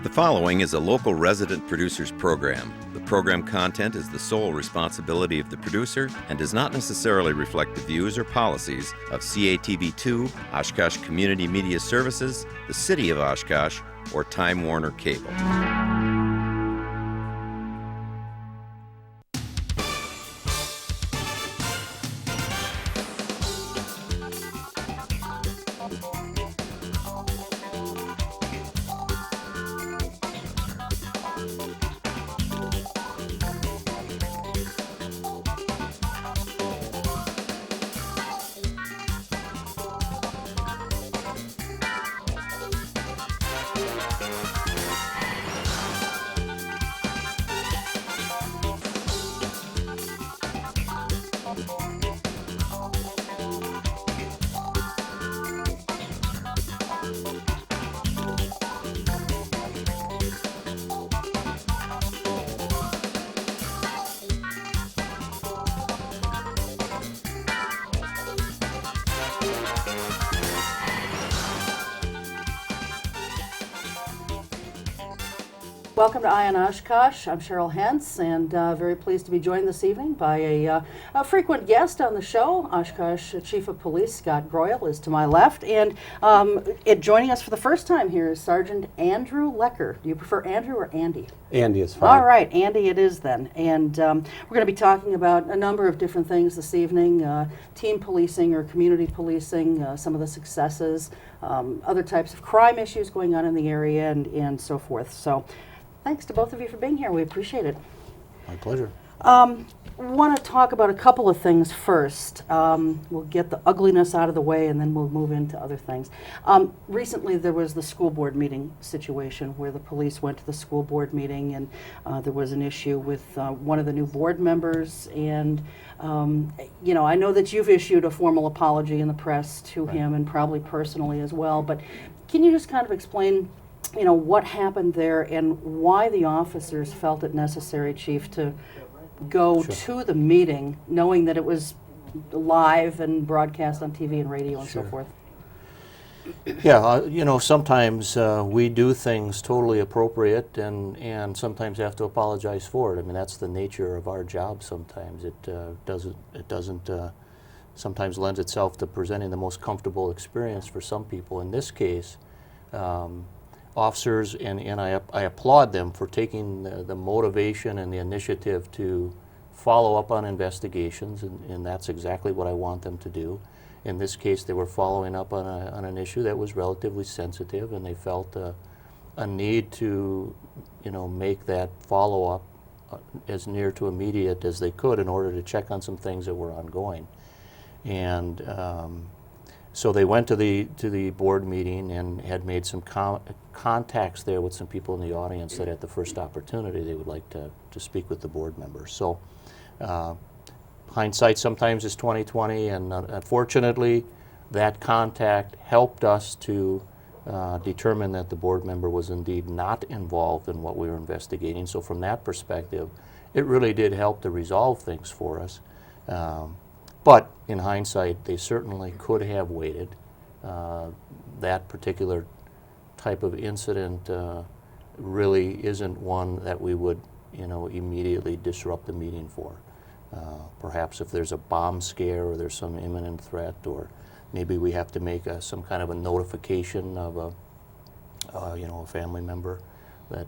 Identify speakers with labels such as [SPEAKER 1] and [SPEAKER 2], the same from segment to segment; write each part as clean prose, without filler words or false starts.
[SPEAKER 1] The following is a local resident producer's program. The program content is the sole responsibility of the producer and does not necessarily reflect the views or policies of CATV2, Oshkosh Community Media Services, the City of Oshkosh, or Time Warner Cable.
[SPEAKER 2] Welcome to Eye on Oshkosh. I'm Cheryl Hentz, and very pleased to be joined this evening by a frequent guest on the show. Oshkosh Chief of Police Scott Greuel is to my left, and joining us for the first time here is Sergeant Andrew Lecker. Do you prefer Andrew or Andy?
[SPEAKER 3] Andy is fine.
[SPEAKER 2] All right, Andy it is then. And we're going to be talking about a number of different things this evening, team policing or community policing, some of the successes, other types of crime issues going on in the area, and so forth. So thanks to both of you for being here. We appreciate it.
[SPEAKER 3] My pleasure.
[SPEAKER 2] Want to talk about a couple of things first. We'll get the ugliness out of the way and then we'll move into other things. Recently there was the school board meeting situation where the police went to the school board meeting and there was an issue with one of the new board members, and I know that you've issued a formal apology in the press to him and probably personally as well, but can you just kind of explain what happened there and why the officers felt it necessary, Chief, to go to the meeting knowing that it was live and broadcast on TV and radio and so forth?
[SPEAKER 3] Yeah, sometimes we do things totally appropriate and sometimes have to apologize for it. I mean, that's the nature of our job sometimes. It doesn't sometimes lends itself to presenting the most comfortable experience for some people. In this case, officers, and I applaud them for taking the motivation and the initiative to follow up on investigations, and that's exactly what I want them to do. In this case, they were following up on an issue that was relatively sensitive, and they felt a need to, make that follow-up as near to immediate as they could in order to check on some things that were ongoing. And so they went to the board meeting and had made some contacts there with some people in the audience that at the first opportunity they would like to speak with the board members. So hindsight sometimes is 20/20, and unfortunately that contact helped us to determine that the board member was indeed not involved in what we were investigating. So from that perspective, it really did help to resolve things for us. But in hindsight, they certainly could have waited. That particular type of incident really isn't one that we would, immediately disrupt the meeting for. Perhaps if there's a bomb scare or there's some imminent threat, or maybe we have to make some kind of a notification of a family member that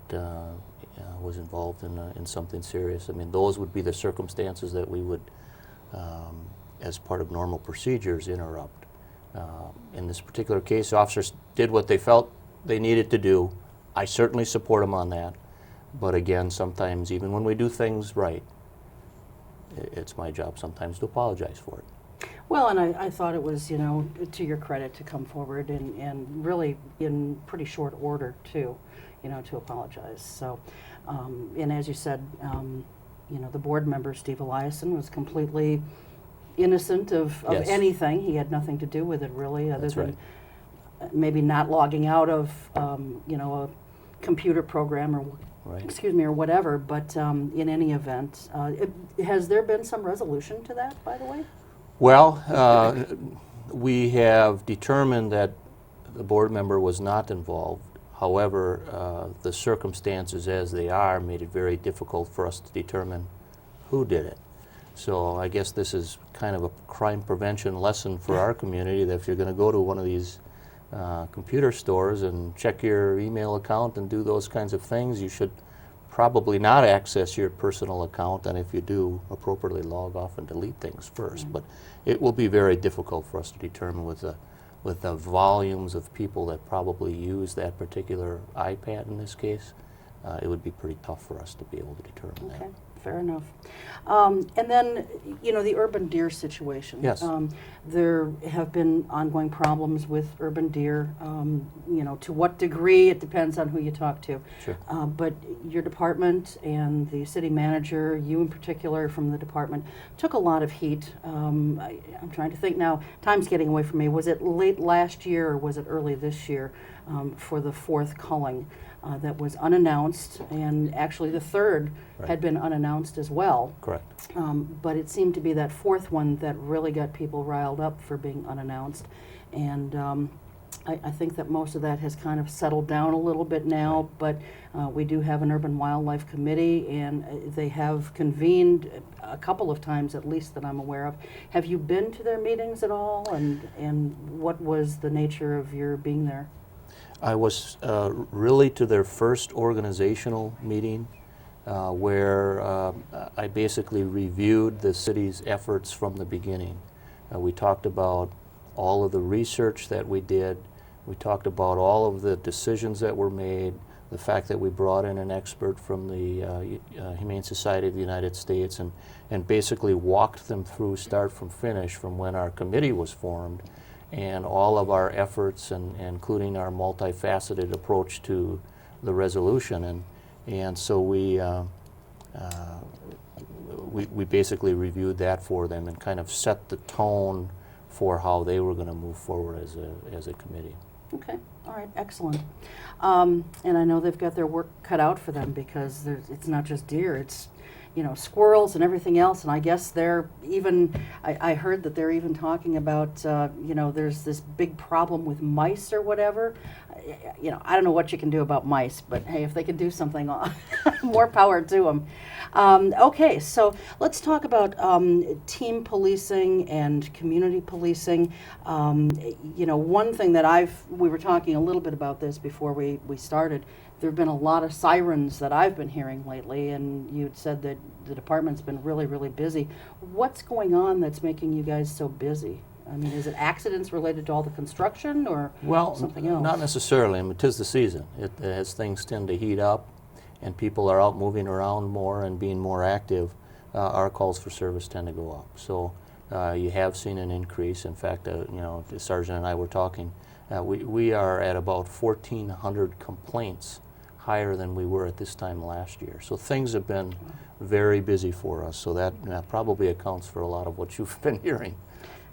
[SPEAKER 3] was involved in something serious. I mean, those would be the circumstances that we would, as part of normal procedures, interrupt. In this particular case, officers did what they felt they needed to do. I certainly support them on that. But again, sometimes even when we do things right, it's my job sometimes to apologize for it.
[SPEAKER 2] Well, and I thought it was, to your credit to come forward and really in pretty short order too, to apologize. So, and as you said, the board member, Steve Eliason, was completely innocent of
[SPEAKER 3] Yes.
[SPEAKER 2] anything. He had nothing to do with it really, other
[SPEAKER 3] That's
[SPEAKER 2] than
[SPEAKER 3] right.
[SPEAKER 2] maybe not logging out of, a computer program or,
[SPEAKER 3] Right.
[SPEAKER 2] or whatever. But in any event, has there been some resolution to that, by the way?
[SPEAKER 3] Well, we have determined that the board member was not involved. However, the circumstances as they are made it very difficult for us to determine who did it. So I guess this is kind of a crime prevention lesson for our community, that if you're going to go to one of these computer stores and check your email account and do those kinds of things, you should probably not access your personal account, and if you do, appropriately log off and delete things first. But it will be very difficult for us to determine with the volumes of people that probably use that particular iPad in this case. It would be pretty tough for us to be able to determine that.
[SPEAKER 2] Okay, fair enough. And then, you know, the urban deer situation.
[SPEAKER 3] Yes.
[SPEAKER 2] There have been ongoing problems with urban deer. You know, to what degree, it depends on who you talk to.
[SPEAKER 3] Sure.
[SPEAKER 2] But your department and the city manager, you in particular from the department, took a lot of heat. I'm trying to think now, time's getting away from me. Was it late last year or was it early this year for the fourth culling? That was unannounced, and actually the third had been unannounced as well.
[SPEAKER 3] Correct.
[SPEAKER 2] But it seemed to be that fourth one that really got people riled up for being unannounced. And I think that most of that has kind of settled down a little bit now, but we do have an urban wildlife committee, and they have convened a couple of times at least that I'm aware of. Have you been to their meetings at all, and what was the nature of your being there?
[SPEAKER 3] I was really to their first organizational meeting where I basically reviewed the city's efforts from the beginning. We talked about all of the research that we did. We talked about all of the decisions that were made, the fact that we brought in an expert from the Humane Society of the United States, and basically walked them through start from finish from when our committee was formed, and all of our efforts, and including our multifaceted approach to the resolution. And so we basically reviewed that for them and kind of set the tone for how they were going to move forward as a committee.
[SPEAKER 2] Okay, all right, excellent. And I know they've got their work cut out for them, because it's not just deer, it's, you know, squirrels and everything else. And I guess they're even, I heard that they're even talking about, you know, there's this big problem with mice or whatever. You know, I don't know what you can do about mice, but hey, if they can do something, more power to them. Okay, so let's talk about team policing and community policing. You know, one thing that we were talking a little bit about this before we started. There have been a lot of sirens that I've been hearing lately, and you'd said that the department's been really, really busy. What's going on that's making you guys so busy? I mean, is it accidents related to all the construction, or something else?
[SPEAKER 3] Not necessarily. I mean, 'tis the season. As things tend to heat up and people are out moving around more and being more active, our calls for service tend to go up. So you have seen an increase. In fact, you know, the sergeant and I were talking. We are at about 1,400 complaints higher than we were at this time last year. So things have been very busy for us. So that probably accounts for a lot of what you've been hearing.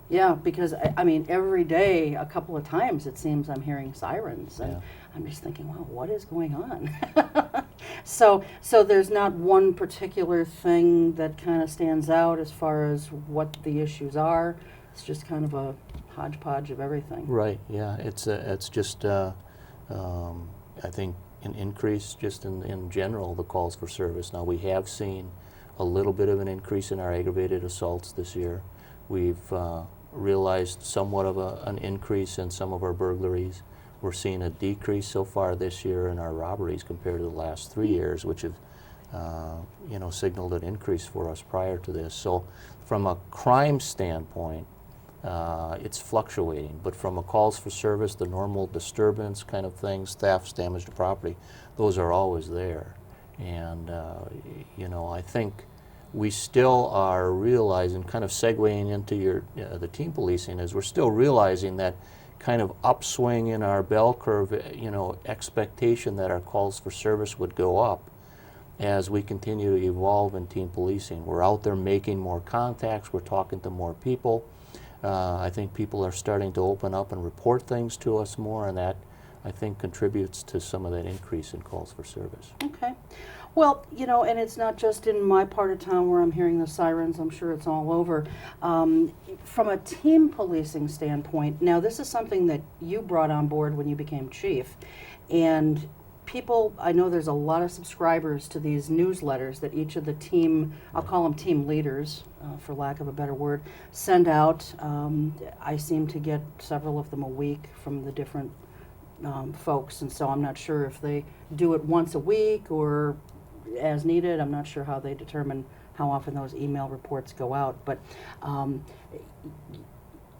[SPEAKER 2] Yeah, because I mean, every day, a couple of times, it seems I'm hearing sirens, and I'm just thinking, wow, what is going on? So there's not one particular thing that kind of stands out as far as what the issues are. It's just kind of a hodgepodge of everything.
[SPEAKER 3] Right. Yeah. It's just I think an increase just in general, the calls for service. Now, we have seen a little bit of an increase in our aggravated assaults this year. We've realized somewhat of an increase in some of our burglaries. We're seeing a decrease so far this year in our robberies compared to the last 3 years, which have you know, signaled an increase for us prior to this. So from a crime standpoint, it's fluctuating, but from a calls for service, the normal disturbance kind of things, thefts, damage to property, those are always there. And you know, I think we still are realizing, kind of segueing into the team policing, is we're still realizing that kind of upswing in our bell curve, you know, expectation that our calls for service would go up as we continue to evolve in team policing. We're out there making more contacts, we're talking to more people. I think people are starting to open up and report things to us more, and that I think contributes to some of that increase in calls for service.
[SPEAKER 2] Okay. Well, you know, and it's not just in my part of town where I'm hearing the sirens. I'm sure it's all over. From a team policing standpoint, now this is something that you brought on board when you became chief. And people, I know there's a lot of subscribers to these newsletters that each of the team, I'll call them team leaders, for lack of a better word, send out. I seem to get several of them a week from the different folks, and so I'm not sure if they do it once a week or as needed. I'm not sure how they determine how often those email reports go out, but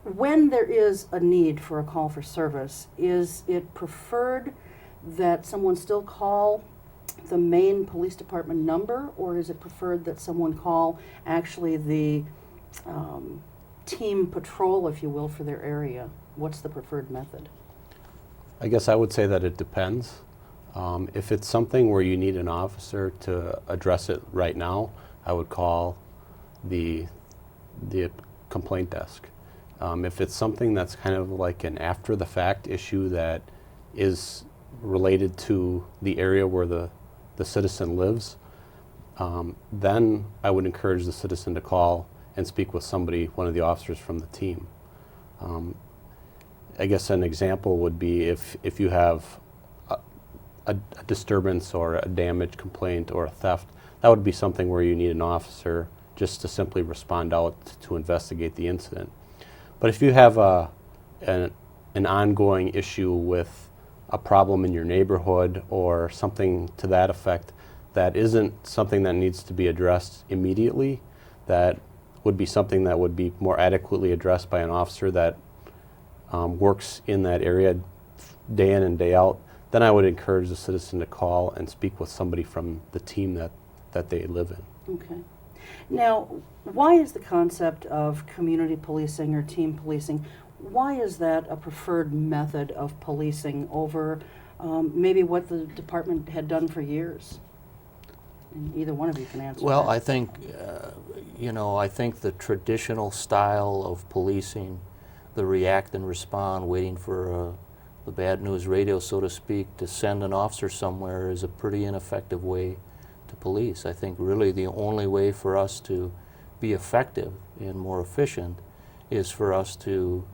[SPEAKER 2] when there is a need for a call for service, is it preferred that someone still call the main police department number, or is it preferred that someone call actually the team patrol, if you will, for their area? What's the preferred method?
[SPEAKER 4] I guess I would say that it depends. If it's something where you need an officer to address it right now, I would call the complaint desk. If it's something that's kind of like an after-the-fact issue that is related to the area where the citizen lives, then I would encourage the citizen to call and speak with somebody, one of the officers from the team. I guess an example would be if you have a disturbance or a damage complaint or a theft, that would be something where you need an officer just to simply respond out to investigate the incident. But if you have an ongoing issue with a problem in your neighborhood or something to that effect that isn't something that needs to be addressed immediately, that would be something that would be more adequately addressed by an officer that works in that area day in and day out, then I would encourage the citizen to call and speak with somebody from the team that they live in.
[SPEAKER 2] Okay. Now, why is the concept of community policing or team policing, why is that a preferred method of policing over maybe what the department had done for years? And either one of you can answer
[SPEAKER 3] Well,
[SPEAKER 2] that.
[SPEAKER 3] I think, I think the traditional style of policing, the react and respond, waiting for the bad news radio, so to speak, to send an officer somewhere is a pretty ineffective way to police. I think really the only way for us to be effective and more efficient is for us to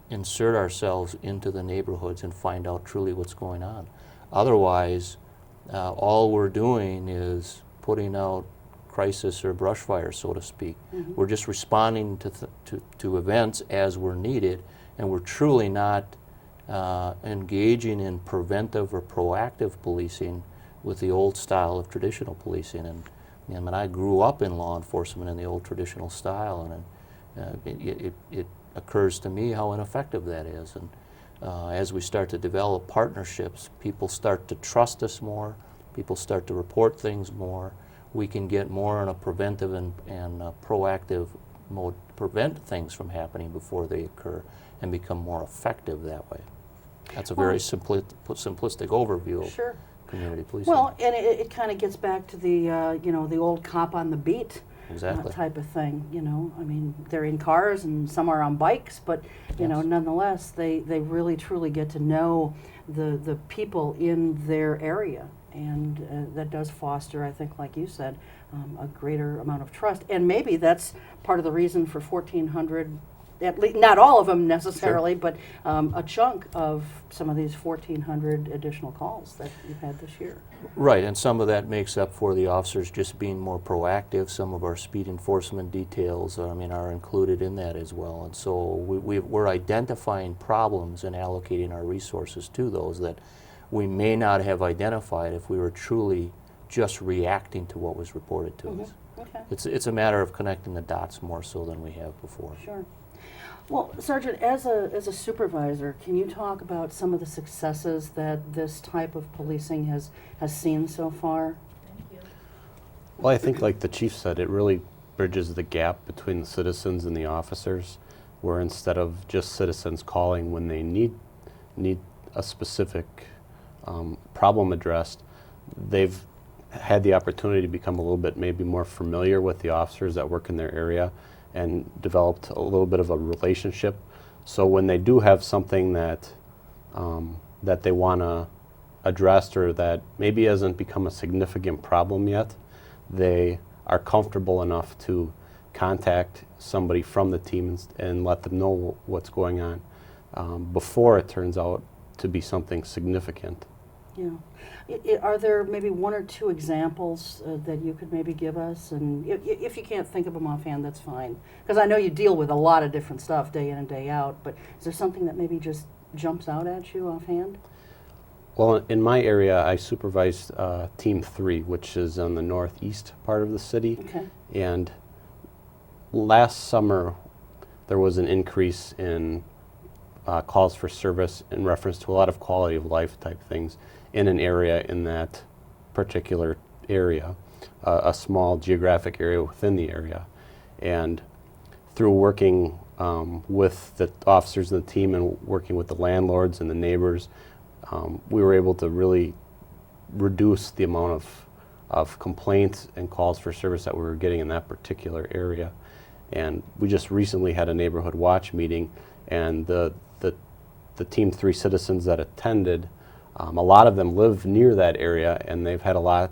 [SPEAKER 3] insert ourselves into the neighborhoods and find out truly what's going on. Otherwise, all we're doing is putting out crisis or brush fire, so to speak. Mm-hmm. We're just responding to events as we're needed, and we're truly not engaging in preventive or proactive policing with the old style of traditional policing. And I mean, I grew up in law enforcement in the old traditional style, and it occurs to me how ineffective that is. And as we start to develop partnerships, people start to trust us more, people start to report things more, we can get more in a preventive and proactive mode to prevent things from happening before they occur and become more effective that way. That's a very simplistic overview of
[SPEAKER 2] Sure.
[SPEAKER 3] community policing.
[SPEAKER 2] Well, and it kind of gets back to the, the old cop on the beat
[SPEAKER 3] Exactly.
[SPEAKER 2] type of thing, I mean, they're in cars and some are on bikes, but,
[SPEAKER 3] Yes.
[SPEAKER 2] nonetheless, they really truly get to know the people in their area. And that does foster, I think, like you said, a greater amount of trust. And maybe that's part of the reason for 1,400, at least, not all of them necessarily, but a chunk of some of these 1,400 additional calls that you've had this year.
[SPEAKER 3] Right, and some of that makes up for the officers just being more proactive. Some of our speed enforcement details, are included in that as well. And so we're identifying problems and allocating our resources to those that we may not have identified if we were truly just reacting to what was reported to us.
[SPEAKER 2] Okay.
[SPEAKER 3] It's a matter of connecting the dots more so than we have before.
[SPEAKER 2] Sure. Well, Sergeant, as a supervisor, can you talk about some of the successes that this type of policing has seen so far?
[SPEAKER 4] Well, I think like the chief said, it really bridges the gap between the citizens and the officers, where instead of just citizens calling when they need a specific problem addressed, they've had the opportunity to become a little bit maybe more familiar with the officers that work in their area and developed a little bit of a relationship. So when they do have something that that they want to address or that maybe hasn't become a significant problem yet, they are comfortable enough to contact somebody from the team and let them know what's going on before it turns out to be something significant.
[SPEAKER 2] Yeah. Are there maybe one or two examples that you could maybe give us? And if you can't think of them offhand, that's fine. Because I know you deal with a lot of different stuff day in and day out, but is there something that maybe just jumps out at you offhand?
[SPEAKER 4] Well, in my area, I supervise Team 3, which is on the northeast part of the city.
[SPEAKER 2] Okay.
[SPEAKER 4] And last summer, there was an increase in calls for service in reference to a lot of quality of life type things in an area in that particular area, a small geographic area within the area. And through working with the officers in the team and working with the landlords and the neighbors, we were able to really reduce the amount of complaints and calls for service that we were getting in that particular area. And we just recently had a neighborhood watch meeting, and the Team 3 citizens that attended, a lot of them live near that area, and they've had a lot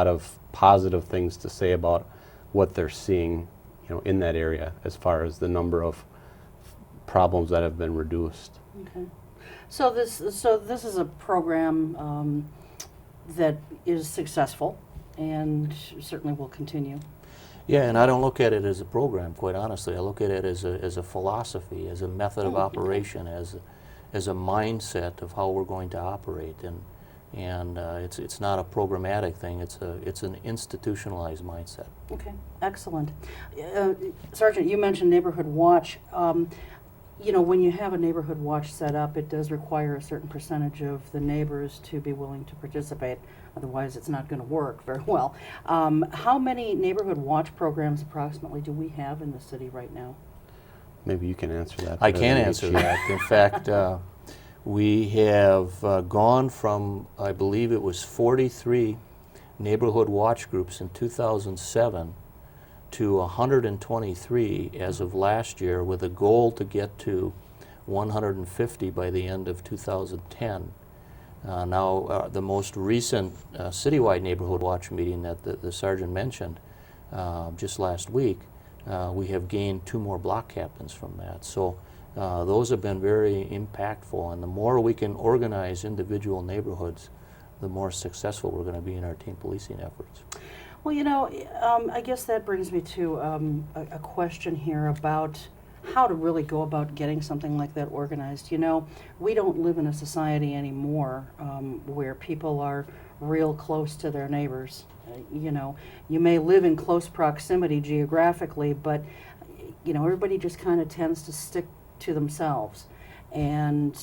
[SPEAKER 4] of positive things to say about what they're seeing, in that area as far as the number of problems that have been reduced.
[SPEAKER 2] Okay. So this is a program that is successful and certainly will continue.
[SPEAKER 3] Yeah, and I don't look at it as a program, quite honestly. I look at it as a philosophy, as a method of operation, as a mindset of how we're going to operate. And it's not a programmatic thing. It's an institutionalized mindset.
[SPEAKER 2] Okay, excellent. Sergeant, you mentioned Neighborhood Watch. When you have a Neighborhood Watch set up, it does require a certain percentage of the neighbors to be willing to participate. Otherwise, it's not going to work very well. How many Neighborhood Watch programs approximately do we have in the city right now?
[SPEAKER 4] Maybe you can answer that.
[SPEAKER 3] I can answer that. In fact, we have gone from, I believe it was 43 Neighborhood Watch groups in 2007 to 123 as of last year, with a goal to get to 150 by the end of 2010. Now, the most recent citywide Neighborhood Watch meeting that the sergeant mentioned just last week, we have gained 2 more block captains from that. So those have been very impactful, and the more we can organize individual neighborhoods, the more successful we're going to be in our team policing efforts.
[SPEAKER 2] Well, I guess that brings me to a question here about how to really go about getting something like that organized. We don't live in a society anymore where people are real close to their neighbors. You may live in close proximity geographically, but everybody just kind of tends to stick to themselves. And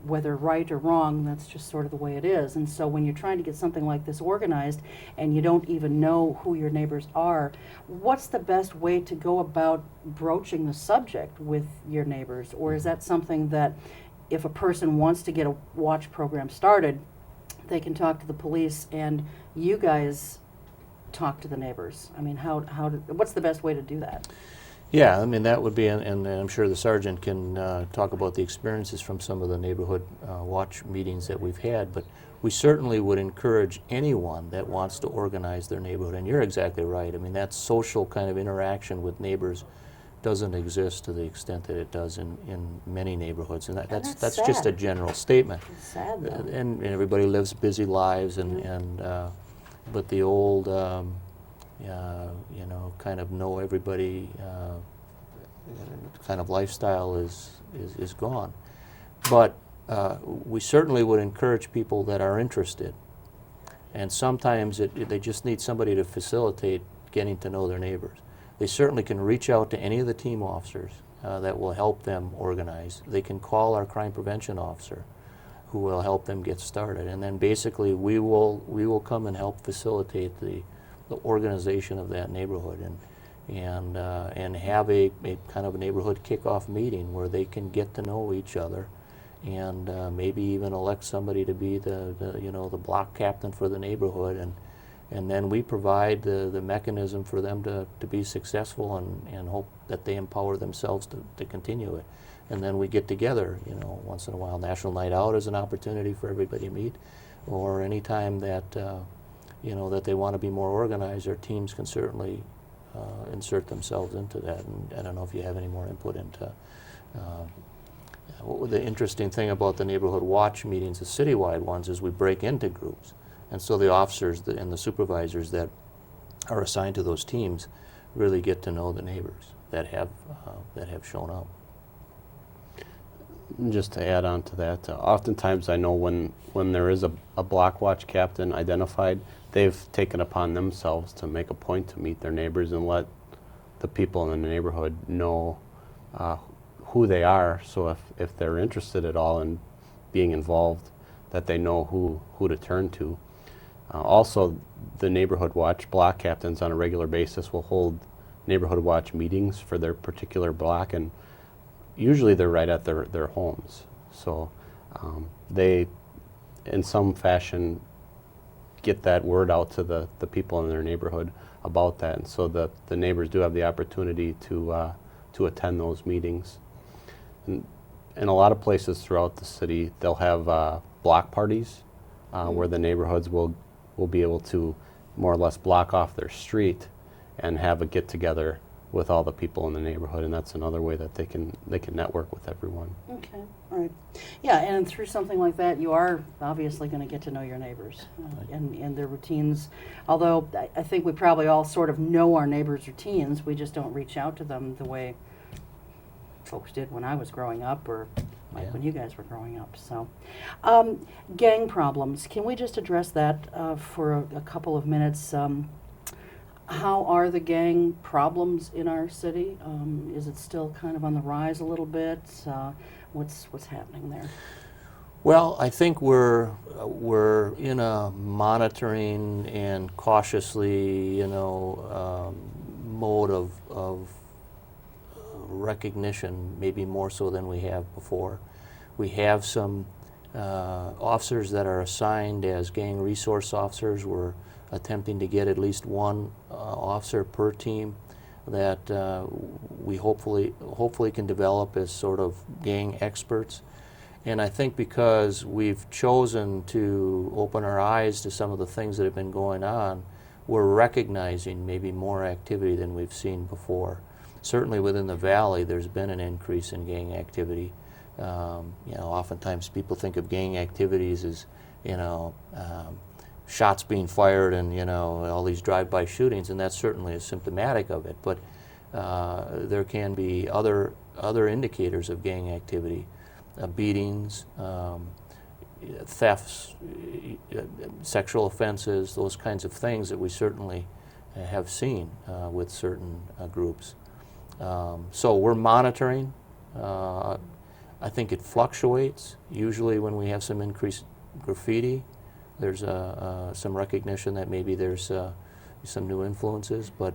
[SPEAKER 2] whether right or wrong, that's just sort of the way it is. And so when you're trying to get something like this organized and you don't even know who your neighbors are, what's the best way to go about broaching the subject with your neighbors? Or is that something that if a person wants to get a watch program started, they can talk to the police and you guys talk to the neighbors? I mean, what's the best way to do that?
[SPEAKER 3] Yeah, I mean, that would be, and I'm sure the sergeant can talk about the experiences from some of the neighborhood watch meetings that we've had, but we certainly would encourage anyone that wants to organize their neighborhood. And you're exactly right. I mean, that social kind of interaction with neighbors doesn't exist to the extent that it does in many neighborhoods, and that's just a general statement.
[SPEAKER 2] It's sad, though.
[SPEAKER 3] And everybody lives busy lives, but the old kind of know everybody kind of lifestyle is gone. But we certainly would encourage people that are interested, and sometimes they just need somebody to facilitate getting to know their neighbors. They certainly can reach out to any of the team officers that will help them organize. They can call our crime prevention officer, who will help them get started, and then basically we will come and help facilitate the organization of that neighborhood, and have a kind of a neighborhood kickoff meeting where they can get to know each other, and maybe even elect somebody to be the block captain for the neighborhood, and then we provide the mechanism for them to be successful and hope that they empower themselves to continue it. and then we get together, you know, once in a while. National Night Out is an opportunity for everybody to meet, or any time that, you know, that they want to be more organized, our teams can certainly insert themselves into that. And I don't know if you have any more input into what the interesting thing about the neighborhood watch meetings, the citywide ones, is we break into groups. And so the officers and the supervisors that are assigned to those teams really get to know the neighbors that have shown up.
[SPEAKER 4] Just to add on to that, oftentimes I know when there is a block watch captain identified, they've taken upon themselves to make a point to meet their neighbors and let the people in the neighborhood know who they are, so if they're interested at all in being involved, that they know who to turn to. Also, the neighborhood watch block captains on a regular basis will hold neighborhood watch meetings for their particular block, and usually they're right at their homes. So they, in some fashion, get that word out to the people in their neighborhood about that, and so the neighbors do have the opportunity to attend those meetings. And in a lot of places throughout the city, they'll have block parties where the neighborhoods will be able to more or less block off their street and have a get-together with all the people in the neighborhood, and that's another way that they can network with everyone.
[SPEAKER 2] Okay, all right. Yeah, and through something like that, you are obviously going to get to know your neighbors and their routines. Although I think we probably all sort of know our neighbors' routines, we just don't reach out to them the way folks did when I was growing up, or like when you guys were growing up. So, gang problems. Can we just address that for a couple of minutes? How are the gang problems in our city? Is it still kind of on the rise a little bit? What's happening there?
[SPEAKER 3] Well, I think we're in a monitoring and cautiously, you know, mode of recognition, maybe more so than we have before. We have some officers that are assigned as gang resource officers. We're attempting to get at least one officer per team that we hopefully can develop as sort of gang experts. And I think because we've chosen to open our eyes to some of the things that have been going on, we're recognizing maybe more activity than we've seen before. Certainly within the valley, there's been an increase in gang activity. You know, oftentimes people think of gang activities as, you know, shots being fired and, you know, all these drive-by shootings, and that certainly is symptomatic of it. But there can be other indicators of gang activity, beatings, thefts, sexual offenses, those kinds of things that we certainly have seen with certain groups. So we're monitoring. I think it fluctuates. Usually when we have some increased graffiti, there's some recognition that maybe there's some new influences, but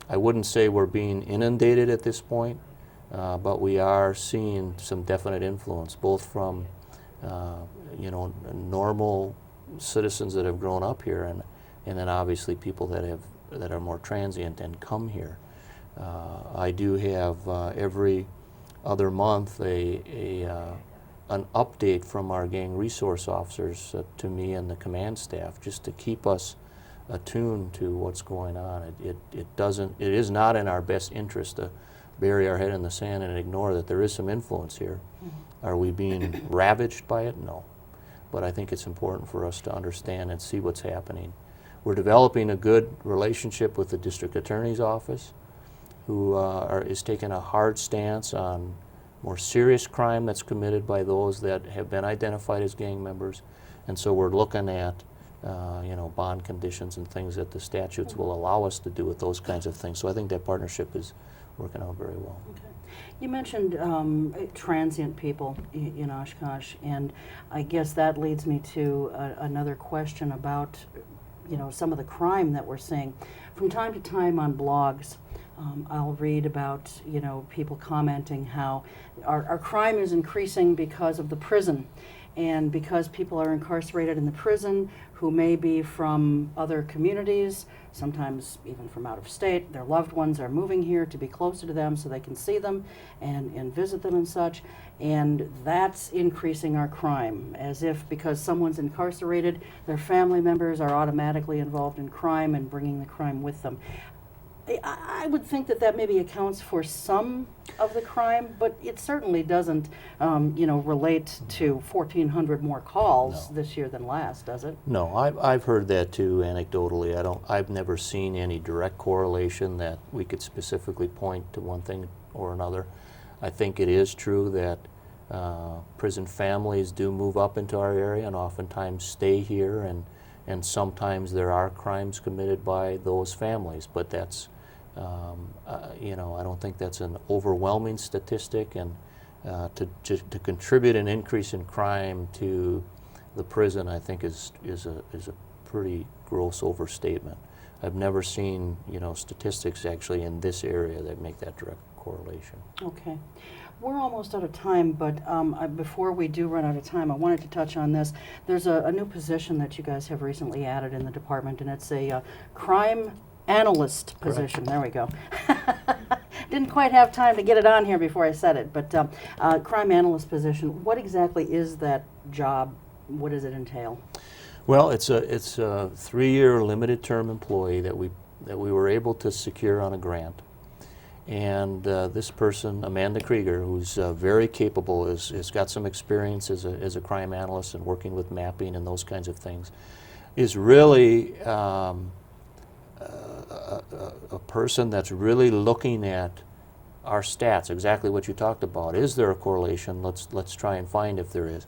[SPEAKER 3] I wouldn't say we're being inundated at this point, but we are seeing some definite influence, both from you know, normal citizens that have grown up here, and then obviously people that are more transient and come here. I do have every other month an update from our gang resource officers to me and the command staff, just to keep us attuned to what's going on. It is not in our best interest to bury our head in the sand and ignore that there is some influence here. Are we being ravaged by it? No. But I think it's important for us to understand and see what's happening. We're developing a good relationship with the district attorney's office, who is taking a hard stance on more serious crime that's committed by those that have been identified as gang members. And so we're looking at you know, bond conditions and things that the statutes will allow us to do with those kinds of things. So I think that partnership is working out very well.
[SPEAKER 2] Okay. You mentioned transient people in Oshkosh, and I guess that leads me to another question about, you know, some of the crime that we're seeing. From time to time on blogs, I'll read about, you know, people commenting how our crime is increasing because of the prison. And because people are incarcerated in the prison who may be from other communities, sometimes even from out of state, their loved ones are moving here to be closer to them so they can see them and visit them and such. And that's increasing our crime, as if because someone's incarcerated, their family members are automatically involved in crime and bringing the crime with them. I would think that maybe accounts for some of the crime, but it certainly doesn't, relate to 1,400 more calls this year than last, does it?
[SPEAKER 3] No, I've heard that too anecdotally. I've never seen any direct correlation that we could specifically point to one thing or another. I think it is true that prison families do move up into our area and oftentimes stay here, and sometimes there are crimes committed by those families, but that's I don't think that's an overwhelming statistic, and to contribute an increase in crime to the prison, I think is a pretty gross overstatement. I've never seen statistics actually in this area that make that direct correlation.
[SPEAKER 2] Okay. We're almost out of time, but before we do run out of time, I wanted to touch on this. There's a new position that you guys have recently added in the department, and it's a crime analyst position. There we go. Didn't quite have time to get it on here before I said it, but crime analyst position. What exactly is that job? What does it entail?
[SPEAKER 3] Well, it's a 3-year limited term employee that we were able to secure on a grant. And this person, Amanda Krieger, who's very capable, has got some experience as a crime analyst and working with mapping and those kinds of things, is really a person that's really looking at our stats, exactly what you talked about. Is there a correlation? Let's try and find if there is.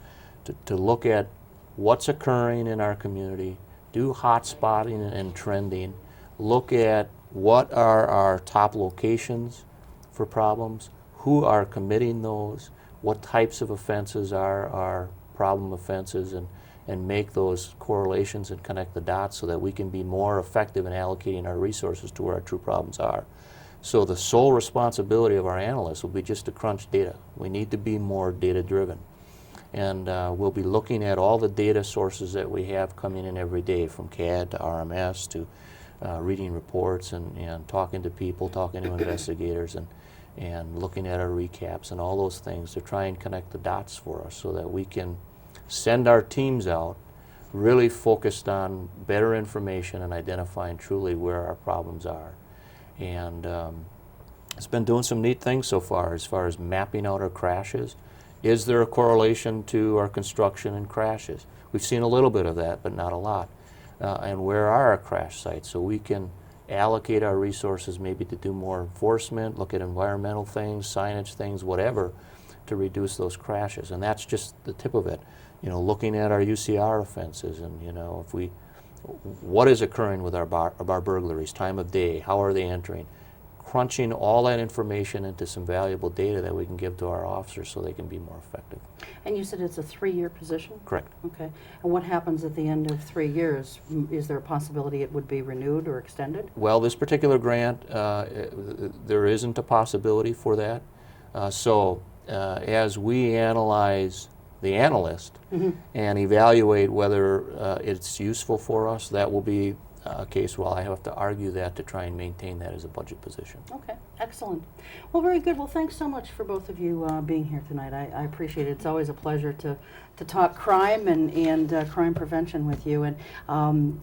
[SPEAKER 3] To look at what's occurring in our community, do hot spotting and trending, look at what are our top locations for problems, who are committing those, what types of offenses are problem offenses, and make those correlations and connect the dots so that we can be more effective in allocating our resources to where our true problems are. So the sole responsibility of our analysts will be just to crunch data. We need to be more data driven. And we'll be looking at all the data sources that we have coming in every day, from CAD to RMS to reading reports and talking to people, talking to investigators, and looking at our recaps and all those things to try and connect the dots for us so that we can send our teams out really focused on better information and identifying truly where our problems are. And it's been doing some neat things so far as mapping out our crashes. Is there a correlation to our construction and crashes? We've seen a little bit of that, but not a lot. And where are our crash sites? So we can allocate our resources maybe to do more enforcement, look at environmental things, signage things, whatever, to reduce those crashes. And that's just the tip of it. Looking at our UCR offenses and, what is occurring with our burglaries, time of day, how are they entering? Crunching all that information into some valuable data that we can give to our officers so they can be more effective.
[SPEAKER 2] And you said it's a 3-year position?
[SPEAKER 3] Correct.
[SPEAKER 2] Okay. And what happens at the end of 3 years? Is there a possibility it would be renewed or extended?
[SPEAKER 3] Well, this particular grant, there isn't a possibility for that. So as we analyze the analyst and evaluate whether it's useful for us, that will be a case where I have to argue that to try and maintain that as a budget position.
[SPEAKER 2] Okay, excellent. Well, very good. Well, thanks so much for both of you being here tonight. I appreciate it. It's always a pleasure to talk crime and crime prevention with you. And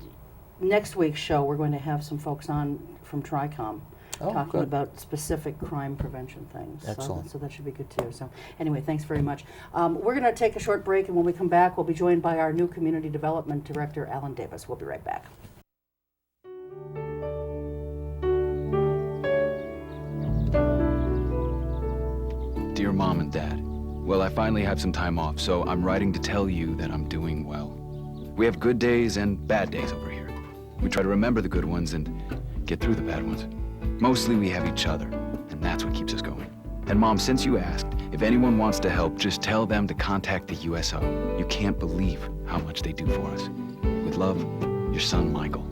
[SPEAKER 2] next week's show, we're going to have some folks on from TRICOM talking about specific crime prevention things.
[SPEAKER 3] Excellent.
[SPEAKER 2] So that should be good too. So anyway, thanks very much. We're going to take a short break, and when we come back, we'll be joined by our new Community Development Director, Alan Davis. We'll be right back.
[SPEAKER 5] Dear Mom and Dad, well, I finally have some time off, so I'm writing to tell you that I'm doing well. We have good days and bad days over here. We try to remember the good ones and get through the bad ones. Mostly we have each other, and that's what keeps us going. And Mom, since you asked, if anyone wants to help, just tell them to contact the USO. You can't believe how much they do for us. With love, your son, Michael.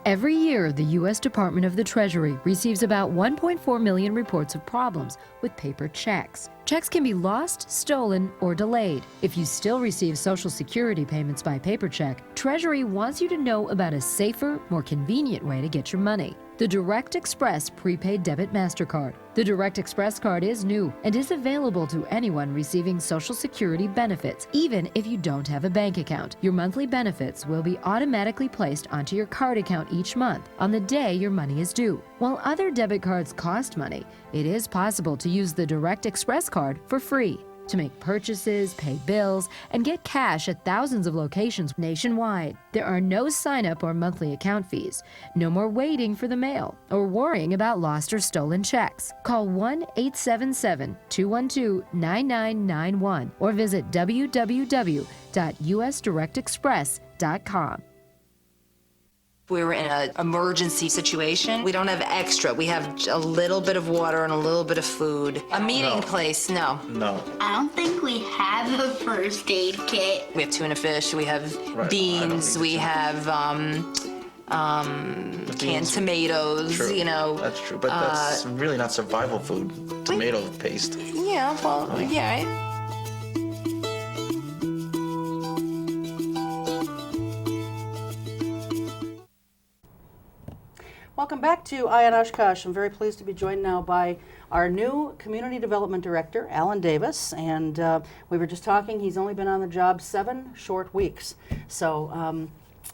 [SPEAKER 6] Every year, the U.S. Department of the Treasury receives about 1.4 million reports of problems with paper checks. Checks can be lost, stolen, or delayed. If you still receive Social Security payments by paper check, Treasury wants you to know about a safer, more convenient way to get your money. The Direct Express Prepaid Debit MasterCard. The Direct Express card is new and is available to anyone receiving Social Security benefits, even if you don't have a bank account. Your monthly benefits will be automatically placed onto your card account each month on the day your money is due. While other debit cards cost money, it is possible to use the Direct Express card for free to make purchases, pay bills, and get cash at thousands of locations nationwide. There are no sign-up or monthly account fees. No more waiting for the mail or worrying about lost or stolen checks. Call 1-877-212-9991 or visit www.usdirectexpress.com.
[SPEAKER 7] We were in an emergency situation. We don't have extra. We have a little bit of water and a little bit of food. A meeting place, no.
[SPEAKER 8] No.
[SPEAKER 9] I don't think we have a first aid kit.
[SPEAKER 7] We have tuna fish, we have beans, we have canned tomatoes,
[SPEAKER 8] True.
[SPEAKER 7] you know.
[SPEAKER 8] That's true, but that's really not survival food. Tomato paste.
[SPEAKER 7] Yeah, well, yeah.
[SPEAKER 2] Welcome back to Eye on Oshkosh. I'm very pleased to be joined now by our new Community Development Director, Alan Davis. And we were just talking, he's only been on the job 7 short weeks. So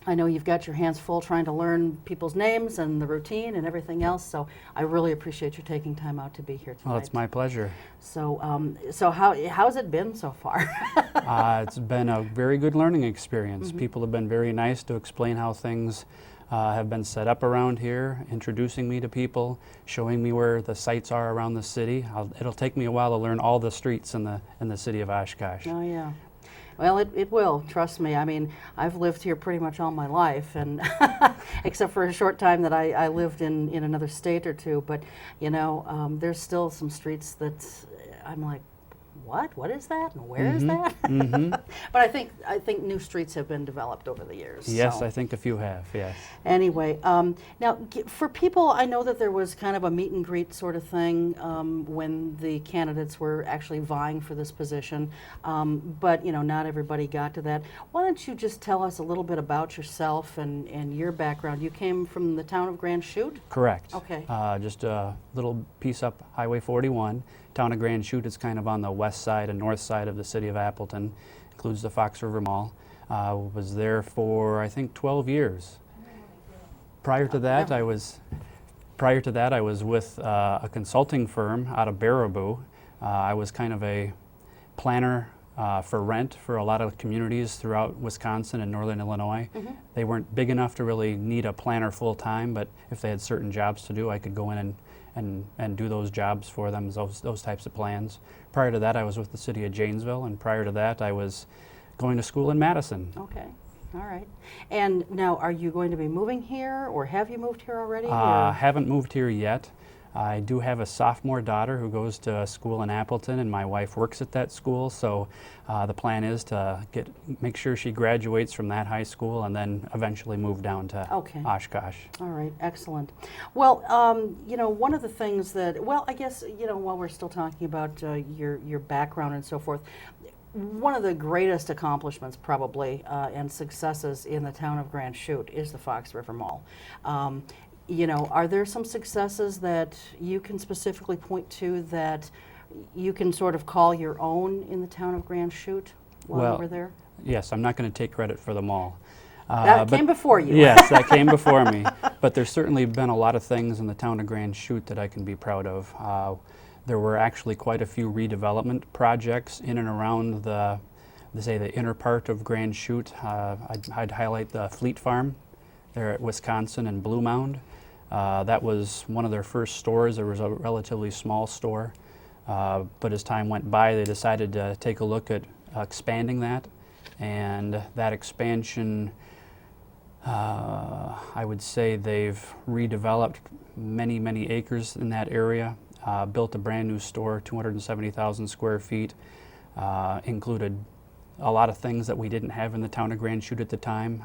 [SPEAKER 2] I know you've got your hands full trying to learn people's names and the routine and everything else. So I really appreciate you taking time out to be here tonight.
[SPEAKER 10] Well, it's my pleasure.
[SPEAKER 2] So, so how's it been so far?
[SPEAKER 10] It's been a very good learning experience. Mm-hmm. People have been very nice to explain how things have been set up around here, introducing me to people, showing me where the sites are around the city. It'll take me a while to learn all the streets in the city of Oshkosh.
[SPEAKER 2] Oh yeah. Well, it will, trust me. I mean, I've lived here pretty much all my life, and except for a short time that I lived in another state or two. But, you know, there's still some streets that I'm like, what is that, and where is that? Mm-hmm. But I think new streets have been developed over the years.
[SPEAKER 10] Yes,
[SPEAKER 2] so.
[SPEAKER 10] I think a few have, yes.
[SPEAKER 2] Anyway, now for people, I know that there was kind of a meet and greet sort of thing when the candidates were actually vying for this position, but you know, not everybody got to that. Why don't you just tell us a little bit about yourself and your background? You came from the town of Grand Chute?
[SPEAKER 10] Correct.
[SPEAKER 2] Okay.
[SPEAKER 10] Just a little piece up Highway 41. Town of Grand Chute is kind of on the west side and north side of the city of Appleton. Includes the Fox River Mall. Was there for I think 12 years. Prior to that, I was with a consulting firm out of Baraboo. I was kind of a planner for rent for a lot of communities throughout Wisconsin and northern Illinois. Mm-hmm. They weren't big enough to really need a planner full time, but if they had certain jobs to do, I could go in and do those jobs for them, those types of plans. Prior to that, I was with the city of Janesville, and prior to that, I was going to school in Madison.
[SPEAKER 2] Okay, all right. And now, are you going to be moving here, or have you moved here already?
[SPEAKER 10] Haven't moved here yet. I do have a sophomore daughter who goes to school in Appleton, and my wife works at that school, so the plan is to make sure she graduates from that high school and then eventually move down to Oshkosh.
[SPEAKER 2] All right, excellent. Well, you know, one of the things that, well, I guess, you know, while we're still talking about your background and so forth, one of the greatest accomplishments probably and successes in the town of Grand Chute is the Fox River Mall. You know, are there some successes that you can specifically point to that you can sort of call your own in the town of Grand Chute while you were there?
[SPEAKER 10] Yes, I'm not going to take credit for them all.
[SPEAKER 2] That came before you.
[SPEAKER 10] Yes, that came before me. But there's certainly been a lot of things in the town of Grand Chute that I can be proud of. There were actually quite a few redevelopment projects in and around the inner part of Grand Chute. I'd highlight the Fleet Farm there at Wisconsin and Blue Mound. That was one of their first stores. There was a relatively small store, but as time went by, they decided to take a look at expanding that, and that expansion, I would say they've redeveloped many acres in that area, built a brand new store, 270,000 square feet, included a lot of things that we didn't have in the town of Grand Chute at the time.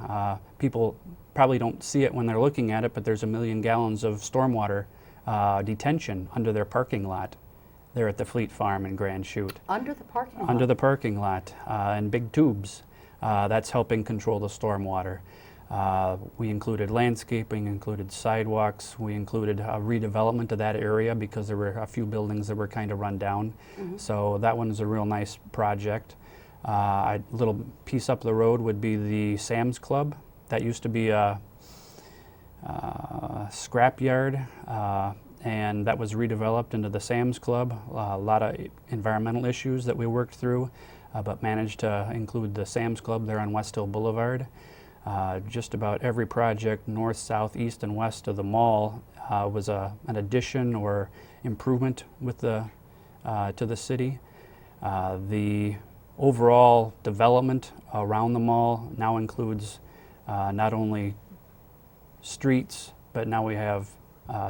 [SPEAKER 10] People probably don't see it when they're looking at it, but there's 1 million gallons of stormwater detention under their parking lot there at the Fleet Farm in Grand Chute.
[SPEAKER 2] Under the parking lot?
[SPEAKER 10] Under the parking lot, and big tubes. That's helping control the stormwater. We included landscaping, included sidewalks, we included redevelopment of that area because there were a few buildings that were kind of run down. So that one is a real nice project. A little piece up the road would be the Sam's Club. That used to be a scrap yard, and that was redeveloped into the Sam's Club. A lot of environmental issues that we worked through, but managed to include the Sam's Club there on West Hill Boulevard. Just about every project north, south, east, and west of the mall was an addition or improvement with the, to the city. The overall development around the mall now includes not only streets, but now we have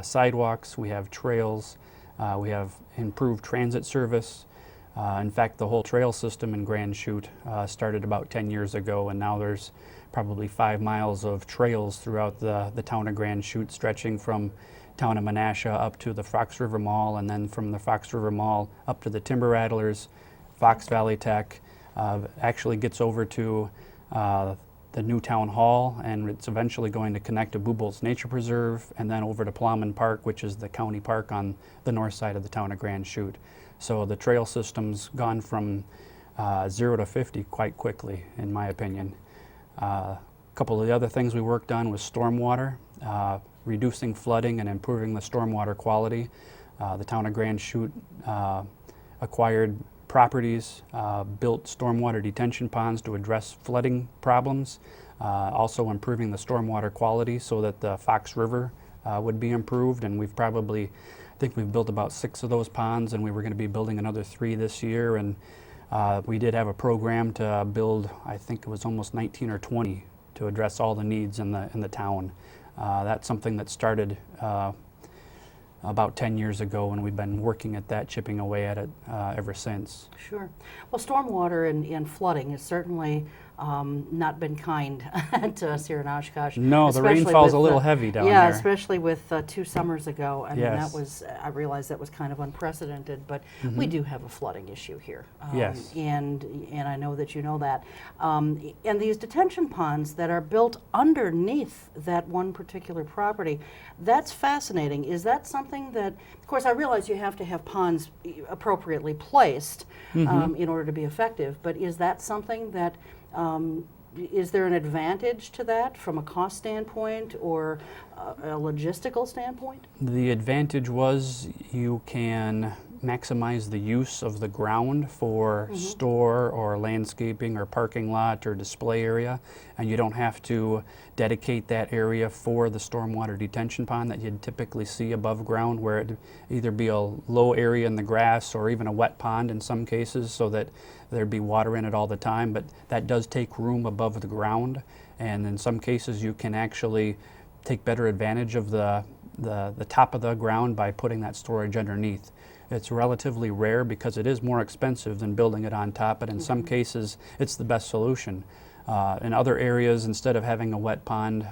[SPEAKER 10] sidewalks, we have trails, we have improved transit service. In fact, the whole trail system in Grand Chute started about 10 years ago, and now there's probably 5 miles of trails throughout the town of Grand Chute, stretching from town of Menasha up to the Fox River Mall, and then from the Fox River Mall up to the Timber Rattlers, Fox Valley Tech, actually gets over to the new town hall, and it's eventually going to connect to Bubolz Nature Preserve, and then over to Plowman Park, which is the county park on the north side of the town of Grand Chute. So the trail system's gone from 0 to 50 quite quickly, in my opinion. A couple of the other things we worked on was stormwater, reducing flooding and improving the stormwater quality. The town of Grand Chute acquired properties, built stormwater detention ponds to address flooding problems, also improving the stormwater quality so that the Fox River would be improved, and we've probably, I think we've built about 6 of those ponds, and we were going to be building another 3 this year, and we did have a program to build, I think it was almost 19 or 20 to address all the needs in the town. That's something that started about 10 years ago, and we've been working at that, chipping away at it ever since.
[SPEAKER 2] Sure. Well, stormwater and flooding has certainly not been kind to us here in Oshkosh.
[SPEAKER 10] No, the rainfall's a little heavy down there.
[SPEAKER 2] Yeah, especially with 2 summers ago. I mean,
[SPEAKER 10] Yes.
[SPEAKER 2] that was, I realized that was kind of unprecedented, but we do have a flooding issue here.
[SPEAKER 10] Yes.
[SPEAKER 2] And I know that you know that. And these detention ponds that are built underneath that one particular property, that's fascinating. Is that something that, of course, I realize you have to have ponds appropriately placed in order to be effective, but is that something that is there an advantage to that from a cost standpoint or a logistical standpoint?
[SPEAKER 10] The advantage was you can maximize the use of the ground for store or landscaping or parking lot or display area, and you don't have to dedicate that area for the stormwater detention pond that you'd typically see above ground, where it'd either be a low area in the grass or even a wet pond in some cases, so that there'd be water in it all the time, but that does take room above the ground, and in some cases you can actually take better advantage of the top of the ground by putting that storage underneath. It's relatively rare because it is more expensive than building it on top, but in some cases it's the best solution. In other areas, instead of having a wet pond,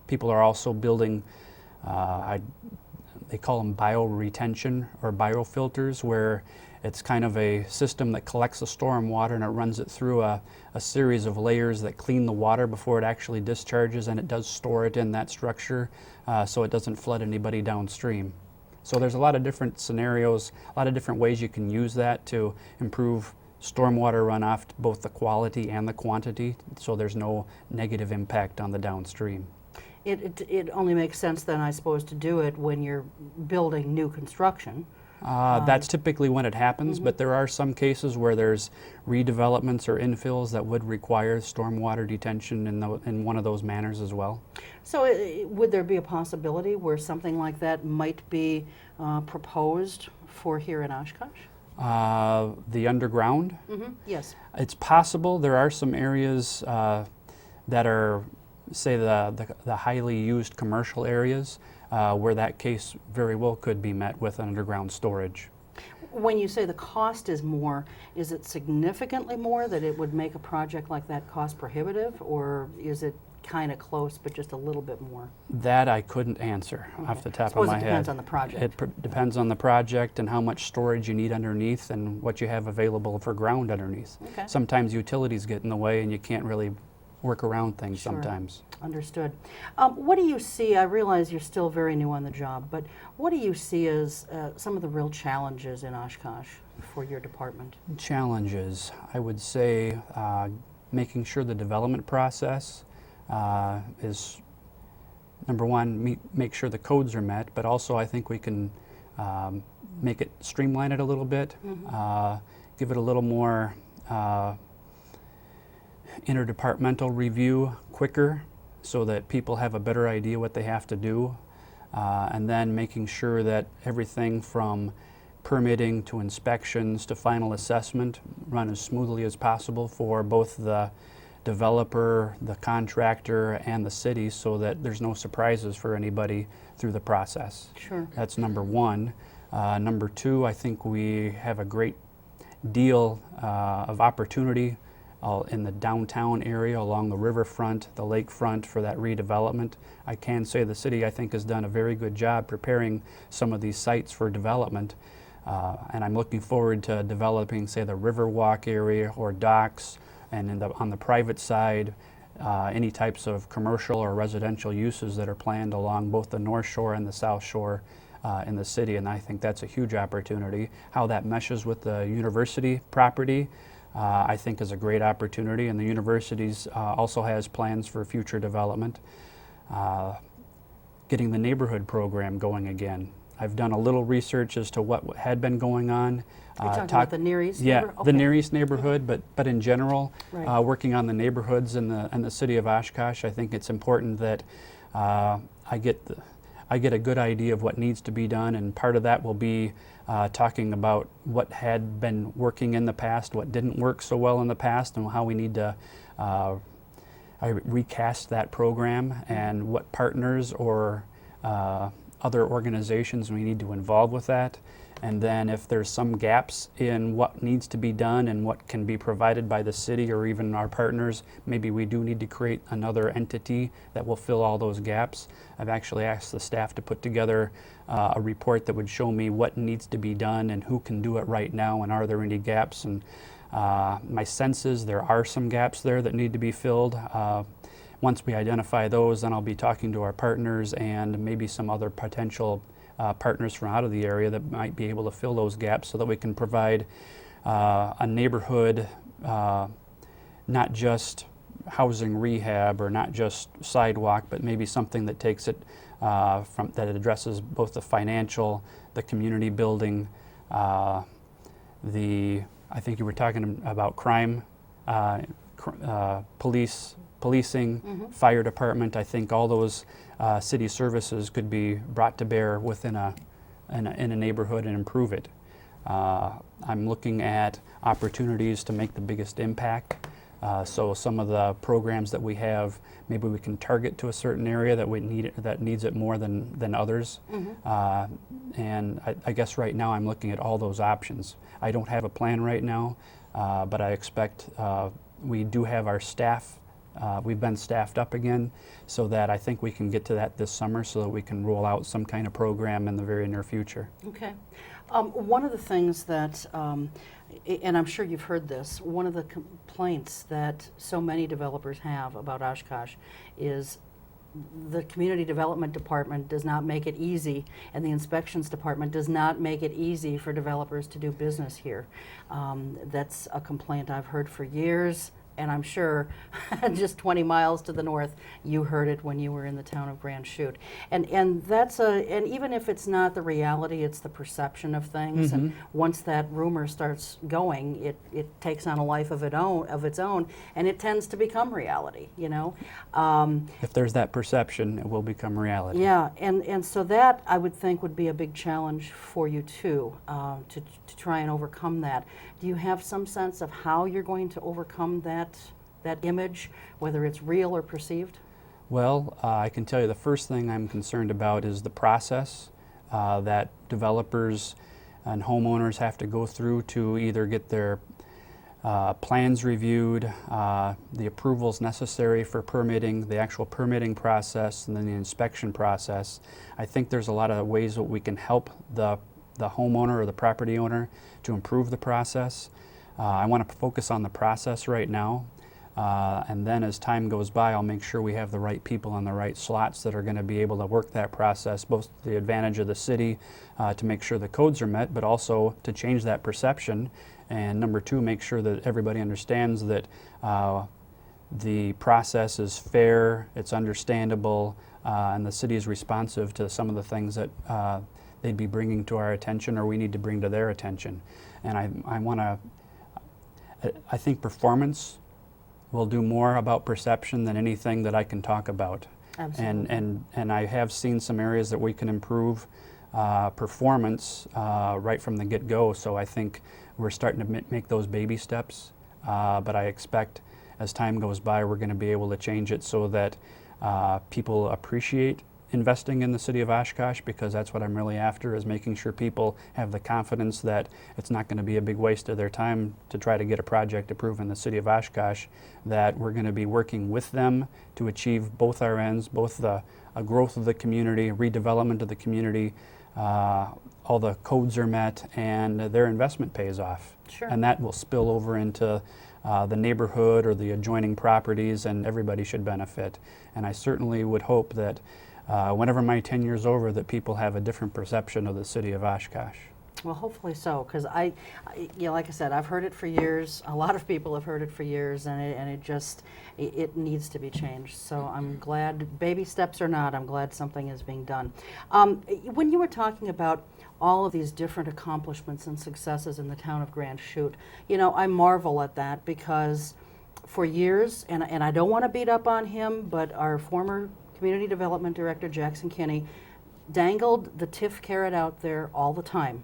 [SPEAKER 10] people are also building, they call them bioretention or biofilters, where it's kind of a system that collects the storm water and it runs it through a series of layers that clean the water before it actually discharges, and it does store it in that structure so it doesn't flood anybody downstream. So there's a lot of different scenarios, a lot of different ways you can use that to improve stormwater runoff, both the quality and the quantity, so there's no negative impact on the downstream.
[SPEAKER 2] It only makes sense then, I suppose, to do it when you're building new construction.
[SPEAKER 10] That's typically when it happens, but there are some cases where there's redevelopments or infills that would require stormwater detention in one of those manners as well.
[SPEAKER 2] So would there be a possibility where something like that might be proposed for here in Oshkosh?
[SPEAKER 10] The underground?
[SPEAKER 2] Yes.
[SPEAKER 10] It's possible. There are some areas that are, say, the highly used commercial areas where that case very well could be met with underground storage.
[SPEAKER 2] When you say the cost is more, is it significantly more that it would make a project like that cost prohibitive, or is it kind of close but just a little bit more?
[SPEAKER 10] That I couldn't answer off the top of my head.
[SPEAKER 2] Suppose it depends on the project.
[SPEAKER 10] It depends on the project and how much storage you need underneath and what you have available for ground underneath.
[SPEAKER 2] Okay.
[SPEAKER 10] Sometimes utilities get in the way and you can't really work around things
[SPEAKER 2] Sure.
[SPEAKER 10] sometimes.
[SPEAKER 2] Understood. What do you see, I realize you're still very new on the job, but what do you see as some of the real challenges in Oshkosh for your department?
[SPEAKER 10] Challenges, I would say making sure the development process is, number one, make sure the codes are met, but also I think we can make it, streamline it a little bit, give it a little more interdepartmental review quicker so that people have a better idea what they have to do, and then making sure that everything from permitting to inspections to final assessment run as smoothly as possible for both the developer, the contractor, and the city, so that there's no surprises for anybody through the process.
[SPEAKER 2] Sure.
[SPEAKER 10] That's number one. Number two, I think we have a great deal of opportunity in the downtown area, along the riverfront, the lakefront, for that redevelopment. I can say the city, I think, has done a very good job preparing some of these sites for development. And I'm looking forward to developing, say, the Riverwalk area or docks, and on the private side, any types of commercial or residential uses that are planned along both the North Shore and the South Shore in the city. And I think that's a huge opportunity. How that meshes with the university property, I think, is a great opportunity, and the universities also has plans for future development. Getting the neighborhood program going again. I've done a little research as to what had been going on.
[SPEAKER 2] You're talking about the Near East
[SPEAKER 10] Yeah,
[SPEAKER 2] neighborhood?
[SPEAKER 10] the Near East neighborhood, but in general,
[SPEAKER 2] Right.
[SPEAKER 10] working on the neighborhoods in the city of Oshkosh, I think it's important that I get a good idea of what needs to be done, and part of that will be talking about what had been working in the past, what didn't work so well in the past, and how we need to recast that program, and what partners or other organizations we need to involve with that. And then if there's some gaps in what needs to be done and what can be provided by the city or even our partners, maybe we do need to create another entity that will fill all those gaps. I've actually asked the staff to put together a report that would show me what needs to be done and who can do it right now, and are there any gaps. And my sense is there are some gaps there that need to be filled. Once we identify those, then I'll be talking to our partners and maybe some other potential partners from out of the area that might be able to fill those gaps, so that we can provide a neighborhood, not just housing rehab or not just sidewalk, but maybe something that takes it that addresses both the financial, the community building, I think you were talking about crime, policing, fire department. I think all those city services could be brought to bear within in a neighborhood and improve it. I'm looking at opportunities to make the biggest impact. So some of the programs that we have, maybe we can target to a certain area that needs it more than others. And I guess right now I'm looking at all those options. I don't have a plan right now, but I expect we do have our staff. We've been staffed up again, so that I think we can get to that this summer, so that we can roll out some kind of program in the very near future.
[SPEAKER 2] Okay. One of the things that, and I'm sure you've heard this, one of the complaints that so many developers have about Oshkosh is the Community Development Department does not make it easy, and the Inspections Department does not make it easy for developers to do business here. That's a complaint I've heard for years. And I'm sure just 20 miles to the north, you heard it when you were in the town of Grand Chute. And that's and even if it's not the reality, it's the perception of things. And once that rumor starts going, it takes on a life of its own, and it tends to become reality, you know.
[SPEAKER 10] If there's that perception, it will become reality.
[SPEAKER 2] Yeah, and so that I would think would be a big challenge for you too, to try and overcome that. Do you have some sense of how you're going to overcome that image, whether it's real or perceived?
[SPEAKER 10] Well, I can tell you the first thing I'm concerned about is the process that developers and homeowners have to go through to either get their plans reviewed, the approvals necessary for permitting, the actual permitting process, and then the inspection process. I think there's a lot of ways that we can help the homeowner or the property owner to improve the process. I want to focus on the process right now, and then as time goes by, I'll make sure we have the right people on the right slots that are going to be able to work that process, both to the advantage of the city to make sure the codes are met, but also to change that perception. And number two, make sure that everybody understands that the process is fair, it's understandable, and the city is responsive to some of the things that they'd be bringing to our attention or we need to bring to their attention. And I think performance will do more about perception than anything that I can talk about.
[SPEAKER 2] Absolutely.
[SPEAKER 10] And I have seen some areas that we can improve performance right from the get-go. So I think we're starting to make those baby steps, but I expect as time goes by we're going to be able to change it so that people appreciate investing in the City of Oshkosh, because that's what I'm really after, is making sure people have the confidence that it's not going to be a big waste of their time to try to get a project approved in the City of Oshkosh, that we're going to be working with them to achieve both our ends, both the growth of the community, redevelopment of the community, all the codes are met, and their investment pays off.
[SPEAKER 2] Sure.
[SPEAKER 10] And that will spill over into the neighborhood or the adjoining properties, and everybody should benefit. And I certainly would hope that whenever my tenure's over, that people have a different perception of the City of Oshkosh.
[SPEAKER 2] Well, hopefully so, because like I said, I've heard it for years. A lot of people have heard it for years, and it needs to be changed. So I'm glad, baby steps or not, I'm glad something is being done. When you were talking about all of these different accomplishments and successes in the town of Grand Chute, I marvel at that, because for years, and I don't want to beat up on him, but our former Community Development Director, Jackson Kinney, dangled the TIF carrot out there all the time.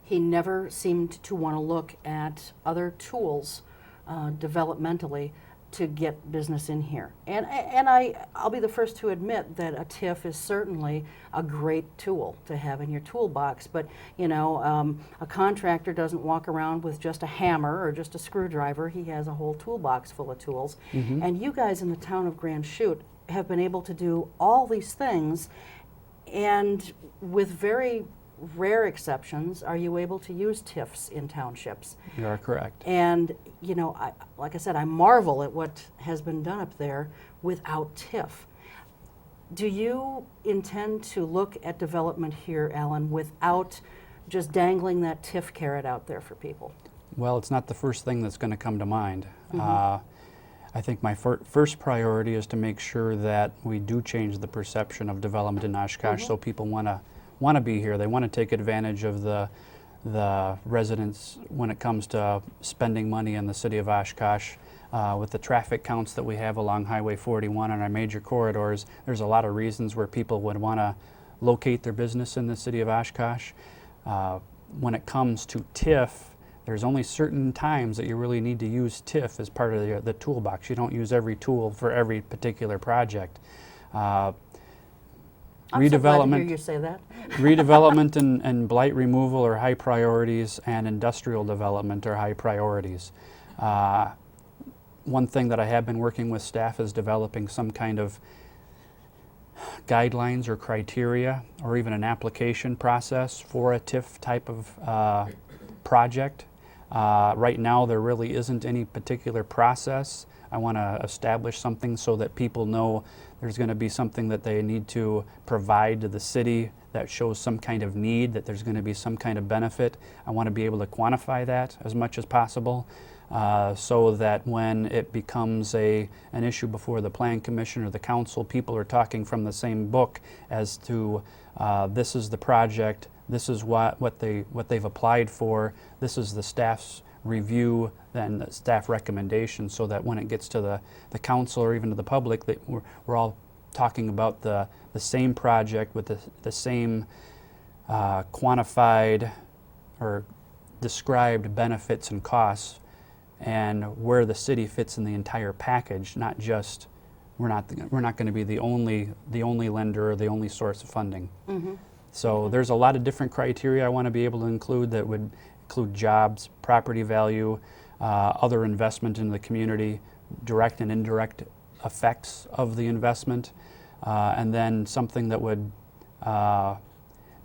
[SPEAKER 2] He never seemed to want to look at other tools developmentally to get business in here. And I'll be the first to admit that a TIF is certainly a great tool to have in your toolbox, but a contractor doesn't walk around with just a hammer or just a screwdriver. He has a whole toolbox full of tools. Mm-hmm. And you guys in the town of Grand Chute have been able to do all these things, and with very rare exceptions, are you able to use TIFs in townships?
[SPEAKER 10] You are correct.
[SPEAKER 2] And, like I said, I marvel at what has been done up there without TIF. Do you intend to look at development here, Alan, without just dangling that TIF carrot out there for people?
[SPEAKER 10] Well, it's not the first thing that's going to come to mind.
[SPEAKER 2] Mm-hmm.
[SPEAKER 10] I think my first priority is to make sure that we do change the perception of development in Oshkosh, mm-hmm. so people want to be here. They want to take advantage of the residents when it comes to spending money in the City of Oshkosh. With the traffic counts that we have along Highway 41 and our major corridors, there's a lot of reasons where people would want to locate their business in the City of Oshkosh. When it comes to TIF, there's only certain times that you really need to use TIF as part of the toolbox. You don't use every tool for every particular project.
[SPEAKER 2] I'm so glad to hear you say that.
[SPEAKER 10] Redevelopment and blight removal are high priorities, and industrial development are high priorities. One thing that I have been working with staff is developing some kind of guidelines or criteria, or even an application process for a TIF type of project. Right now there really isn't any particular process. I want to establish something so that people know there's going to be something that they need to provide to the city that shows some kind of need, that there's going to be some kind of benefit. I want to be able to quantify that as much as possible, so that when it becomes an issue before the Plan Commission or the Council, people are talking from the same book as to this is the project, this is what they've applied for, this is the staff's review, then the staff recommendation, so that when it gets to the council or even to the public, that we're all talking about the same project with the same quantified or described benefits and costs, and where the city fits in the entire package, not just we're not going to be the only lender or the only source of funding.
[SPEAKER 2] Mm-hmm.
[SPEAKER 10] So there's a lot of different criteria I want to be able to include that would include jobs, property value, other investment in the community, direct and indirect effects of the investment, and then something that would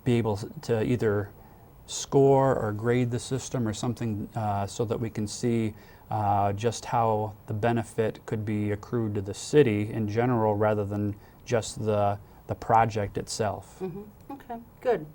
[SPEAKER 10] be able to either score or grade the system or something so that we can see just how the benefit could be accrued to the city in general rather than just the project itself.
[SPEAKER 2] Okay, good.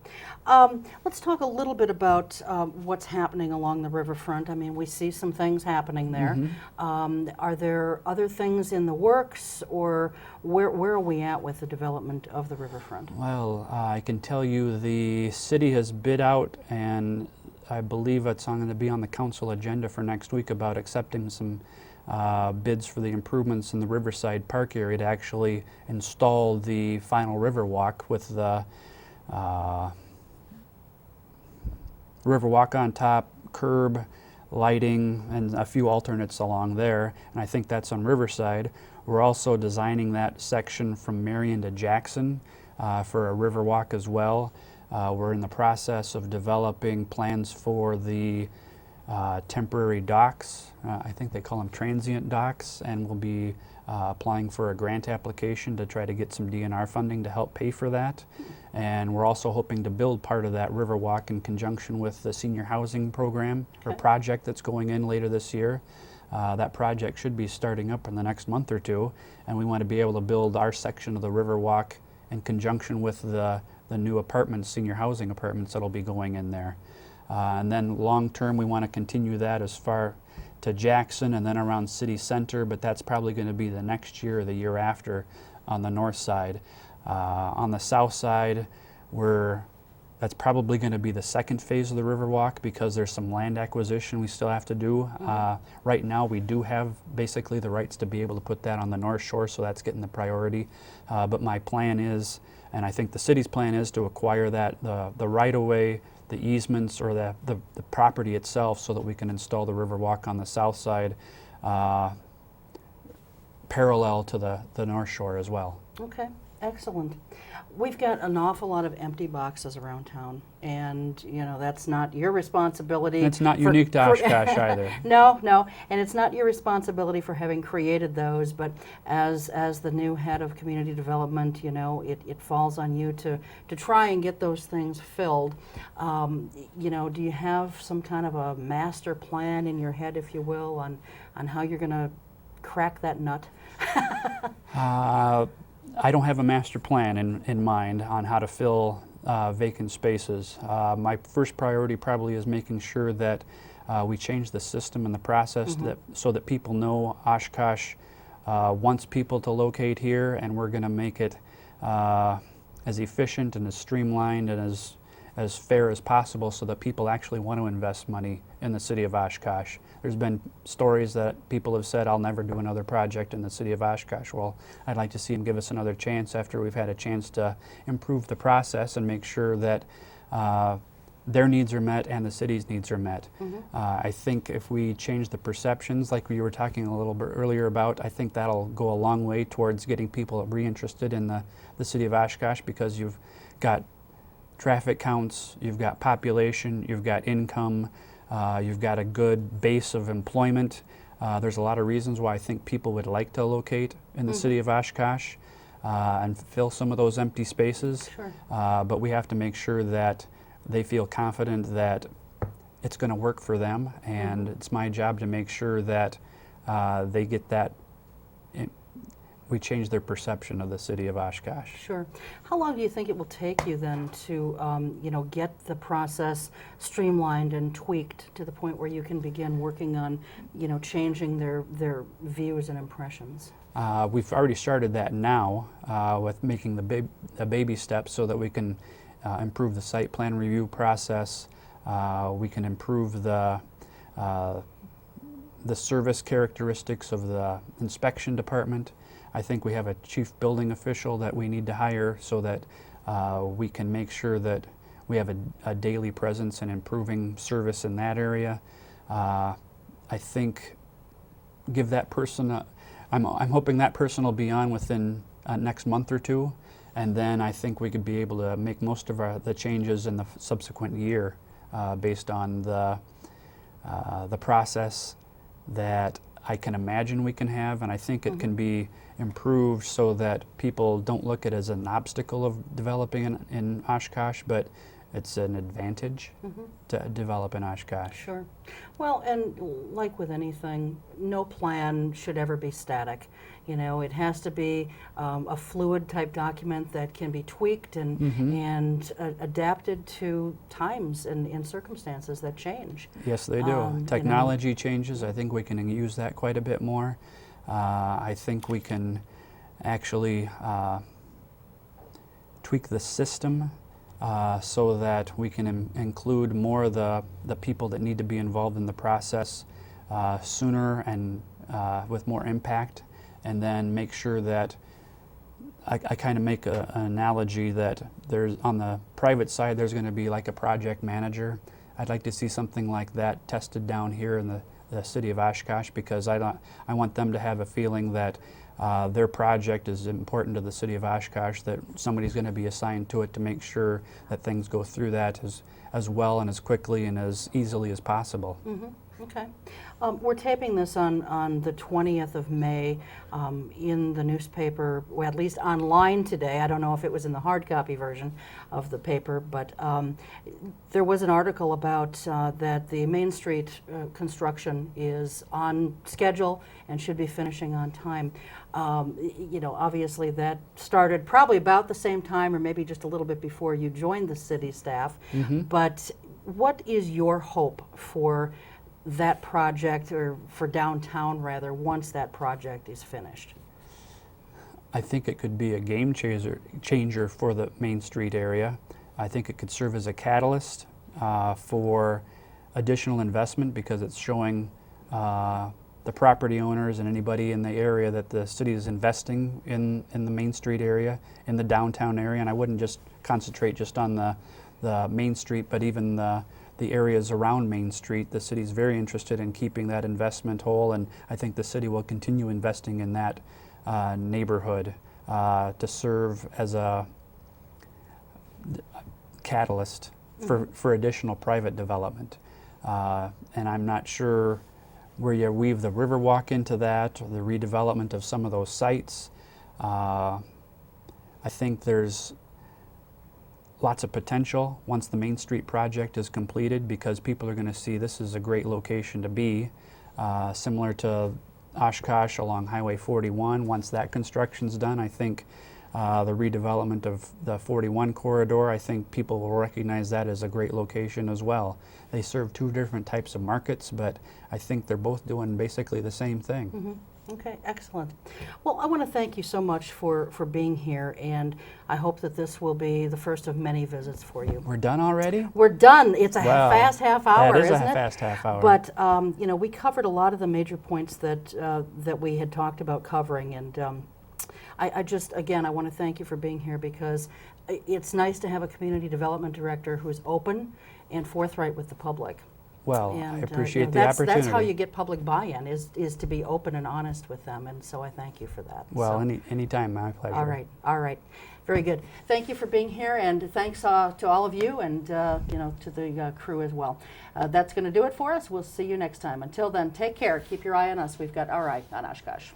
[SPEAKER 2] Let's talk a little bit about what's happening along the riverfront. I mean, we see some things happening there. Are there other things in the works, or where are we at with the development of the riverfront?
[SPEAKER 10] Well, I can tell you the city has bid out, and I believe it's going to be on the council agenda for next week about accepting some bids for the improvements in the Riverside Park area to actually install the final river walk with the river walk on top, curb, lighting, and a few alternates along there. And I think that's on Riverside. We're also designing that section from Marion to Jackson for a river walk as well. We're in the process of developing plans for the temporary docks. I think they call them transient docks, and we'll be applying for a grant application to try to get some DNR funding to help pay for that. And we're also hoping to build part of that river walk in conjunction with the senior housing program or project that's going in later this year. That project should be starting up in the next month or two, and we want to be able to build our section of the river walk in conjunction with the new apartments, senior housing apartments that'll be going in there. And then long term, we want to continue that as far to Jackson and then around City Center, but that's probably going to be the next year or the year after on the north side. On the south side, that's probably going to be the second phase of the Riverwalk because there's some land acquisition we still have to do. Right now, we do have basically the rights to be able to put that on the north shore, so that's getting the priority. But my plan is, and I think the city's plan is, to acquire that, the right-of-way, the easements, or the property itself, so that we can install the Riverwalk on the south side parallel to the north shore as well.
[SPEAKER 2] Okay, excellent. We've got an awful lot of empty boxes around town, and you know that's not your responsibility.
[SPEAKER 10] It's not unique to Oshkosh either.
[SPEAKER 2] No, and it's not your responsibility for having created those. But as the new head of community development, you know it falls on you to try and get those things filled. You know, do you have some kind of a master plan in your head, if you will, on how you're going to crack that nut?
[SPEAKER 10] I don't have a master plan in mind on how to fill vacant spaces. My first priority probably is making sure that we change the system and the process so that people know Oshkosh wants people to locate here, and we're going to make it as efficient and as streamlined and as fair as possible so that people actually want to invest money in the city of Oshkosh. There's been stories that people have said, I'll never do another project in the city of Oshkosh. Well, I'd like to see them give us another chance after we've had a chance to improve the process and make sure that their needs are met and the city's needs are met. I think if we change the perceptions, like we were talking a little bit earlier about, I think that'll go a long way towards getting people reinterested in the city of Oshkosh, because you've got traffic counts, you've got population, you've got income, you've got a good base of employment. There's a lot of reasons why I think people would like to locate in the city of Oshkosh and fill some of those empty spaces.
[SPEAKER 2] Sure.
[SPEAKER 10] But we have to make sure that they feel confident that it's going to work for them, and it's my job to make sure that they get that. We change their perception of the city of Oshkosh.
[SPEAKER 2] Sure. How long do you think it will take you then to, you know, get the process streamlined and tweaked to the point where you can begin working on, you know, changing their views and impressions?
[SPEAKER 10] We've already started that now with making the baby steps so that we can improve the site plan review process. We can improve the service characteristics of the inspection department. I think we have a chief building official that we need to hire so that we can make sure that we have a daily presence in improving service in that area. I think give that person I'm hoping that person will be on within next month or two, And then I think we could be able to make most of the changes in the subsequent year based on the process that I can imagine we can have, and I think it can be improved so that people don't look at it as an obstacle of developing in Oshkosh, but it's an advantage to develop in Oshkosh.
[SPEAKER 2] Sure. Well, and like with anything, no plan should ever be static. You know, it has to be a fluid type document that can be tweaked and adapted to times and circumstances that change.
[SPEAKER 10] Yes, they do. Technology changes. I think we can use that quite a bit more. I think we can actually tweak the system so that we can include more of the people that need to be involved in the process sooner and with more impact, and then make sure that I kind of make an analogy that there's on the private side there's going to be like a project manager. I'd like to see something like that tested down here in the city of Oshkosh, because I want them to have a feeling that their project is important to the city of Oshkosh, that somebody's going to be assigned to it to make sure that things go through that as well and as quickly and as easily as possible.
[SPEAKER 2] Okay. We're taping this on the 20th of May in the newspaper, well, at least online today. I don't know if it was in the hard copy version of the paper, but there was an article about that the Main Street construction is on schedule and should be finishing on time. You know, obviously that started probably about the same time or maybe just a little bit before you joined the city staff. But what is your hope for that project, or for downtown rather, once that project is finished?
[SPEAKER 10] I think it could be a game changer for the Main Street area. I think it could serve as a catalyst for additional investment, because it's showing the property owners and anybody in the area that the city is investing in the Main Street area, in the downtown area. And I wouldn't just concentrate just on the Main Street, but even the areas around Main Street. The city's very interested in keeping that investment whole, and I think the city will continue investing in that neighborhood to serve as a catalyst for additional private development. And I'm not sure where you weave the Riverwalk into that, or the redevelopment of some of those sites. I think there's lots of potential once the Main Street project is completed, because people are going to see this is a great location to be, similar to Oshkosh along Highway 41. Once that construction's done, I think the redevelopment of the 41 corridor, I think people will recognize that as a great location as well. They serve two different types of markets, but I think they're both doing basically the same thing.
[SPEAKER 2] Okay, excellent. Well, I want to thank you so much for being here, and I hope that this will be the first of many visits for you.
[SPEAKER 10] We're done already?
[SPEAKER 2] We're done. It's a fast half hour,
[SPEAKER 10] that is
[SPEAKER 2] isn't
[SPEAKER 10] a
[SPEAKER 2] it?
[SPEAKER 10] fast half hour.
[SPEAKER 2] But you know, we covered a lot of the major points that that we had talked about covering, and I just, again, I want to thank you for being here, because it's nice to have a community development director who's open and forthright with the public.
[SPEAKER 10] Well,
[SPEAKER 2] And,
[SPEAKER 10] I
[SPEAKER 2] you know,
[SPEAKER 10] appreciate the opportunity.
[SPEAKER 2] That's how you get public buy-in, is to be open and honest with them, and so I thank you for that.
[SPEAKER 10] Well,
[SPEAKER 2] So,
[SPEAKER 10] anytime, my pleasure.
[SPEAKER 2] all right. Very good. Thank you for being here, and thanks to all of you, and you know, to the crew as well. That's going to do it for us. We'll see you next time. Until then, take care. Keep your eye on us. We've got All Right on Oshkosh.